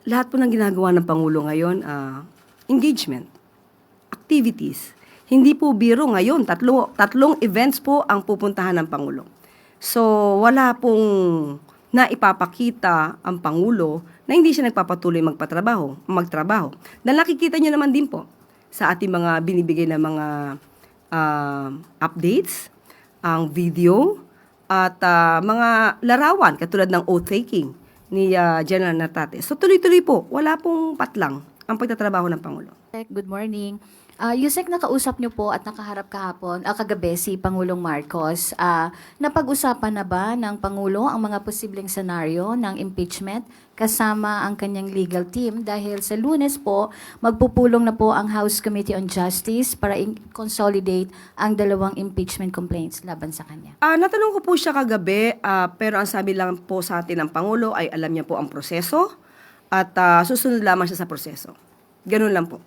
lahat po ng ginagawa ng Pangulo ngayon, engagement, activities. Hindi po biro ngayon, tatlong events po ang pupuntahan ng Pangulo. So, wala pong naipapakita ang Pangulo na hindi siya nagpapatuloy magtrabaho. Dahil nakikita nyo naman din po sa ating mga binibigay na mga updates, ang video, at mga larawan katulad ng oath-taking ni General Nartate. So tuloy-tuloy po, wala pong patlang ang pagtatrabaho ng Pangulo. Good morning. Yusek, nakausap niyo po at nakaharap kagabi si Pangulong Marcos. Napag-usapan na ba ng Pangulo ang mga posibleng senaryo ng impeachment kasama ang kanyang legal team? Dahil sa Lunes po, magpupulong na po ang House Committee on Justice para consolidate ang dalawang impeachment complaints laban sa kanya. Natanong ko po siya kagabi, pero ang sabi lang po sa atin ng Pangulo ay alam niya po ang proseso at susunod lamang siya sa proseso. Ganun lang po.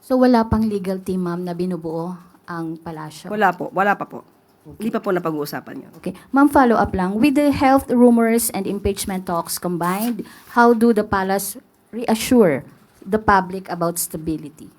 So wala pang legal team, ma'am, na binubuo ang palasyo? Wala pa po. Hindi pa po napag-uusapan yun. Okay. Ma'am, follow up lang. With the health rumors and impeachment talks combined, how do the palace reassure the public about stability?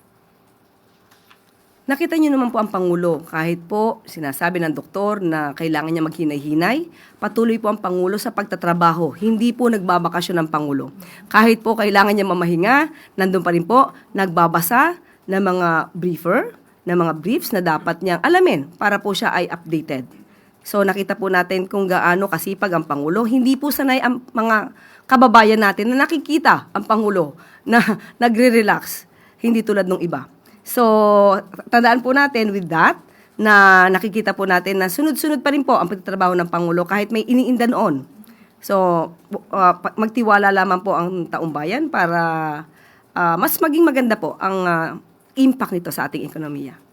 Nakita niyo naman po ang Pangulo, kahit po sinasabi ng doktor na kailangan niya maghinay-hinay, patuloy po ang Pangulo sa pagtatrabaho. Hindi po nagbabakasyon ng Pangulo. Kahit po kailangan niya mamahinga, nandun pa rin po, nagbabasa ng mga briefs na dapat niyang alamin para po siya ay updated. So nakita po natin kung gaano kasipag ang Pangulo. Hindi po sanay ang mga kababayan natin na nakikita ang Pangulo na nagre-relax, hindi tulad ng iba. So, tandaan po natin with that, na nakikita po natin na sunod-sunod pa rin po ang pagtatrabaho ng Pangulo kahit may iniinda noon. So, magtiwala lamang po ang taong bayan para mas maging maganda po ang impact nito sa ating ekonomiya.